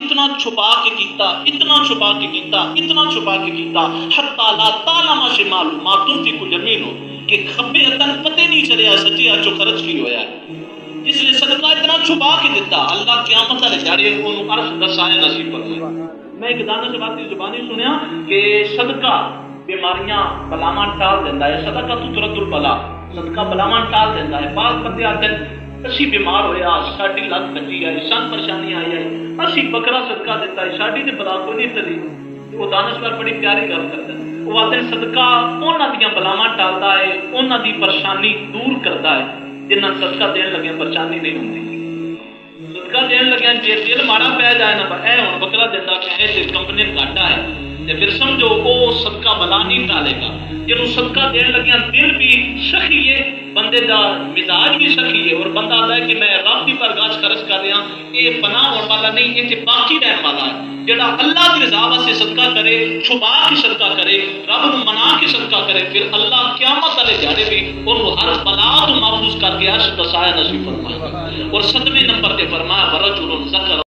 اتنا چھپا کے کیتا، اتنا چھپا کے کیتا، اتنا چھپا کے کیتا، حتی لا تعلم شمال ما تنفق الیمین، کہ کھبے ہتھاں پتہ نہیں چلیا سچے ہاتھ چوں خرچ کی ہویا ہے۔ جس نے صدقہ اتنا چھپا کے دیتا، اللہ قیامت والے جاڑے اونوں عرش دسائے نصیب فرمائے۔ میں ایک دانش باتی زبانی سنیا کہ صدقہ بیماریاں بلاواں ٹال دیندا ہے، صدقہ تو ترد البلا، صدقہ بلاواں ٹال دیندا ہے۔ بعض بندے آتے ہیں اسی بیمار ہویا، ساڈی لت بچی آئی، سن پریشانی آئی ہے، اسی بکرا صدقہ دیتا ہے، ساڈی تے بلا کوئی نہیں ٹلی۔ وہ دانشور بڑی پیاری گل کرتے ہیں، وہ آتے ہیں صدقہ انہاں دیاں بلاواں ٹالدا ہے، انہاں دی پریشانی دور کرتا ہے جنہاں صدقہ دین لگے پریشانی نہیں ہوندی۔ صدقہ دین لگے جے دل ماڑا پی جائے نا، اے ہن بکرا دیندا کہ اے کمپنی گھاٹا ہے، تے پھر سمجھو وہ صدقہ بلا نہیں ٹالے گا۔ جنوں صدقہ دین لگیا دل بھی سخی ہے، بندے دا مزاج بھی سخی ہے، اور بندہ آتا ہے کہ میں رب دی بارگاہ خرچ کر رہا ہوں، یہ پناہ ہونے والا نہیں، یہ باقی رہنے والا ہے۔ جڑا اللہ کی رضا واسطے صدقہ کرے، چھپا کے صدقہ کرے، رب نو منا کے صدقہ کرے، پھر اللہ قیامت والے جاڑے بھی انہوں ہر بلا تو محفوظ کر کے عرش دسائے نصیب فرمائے۔ اور 7ویں نمبر تے فرمایا ورجل ذکر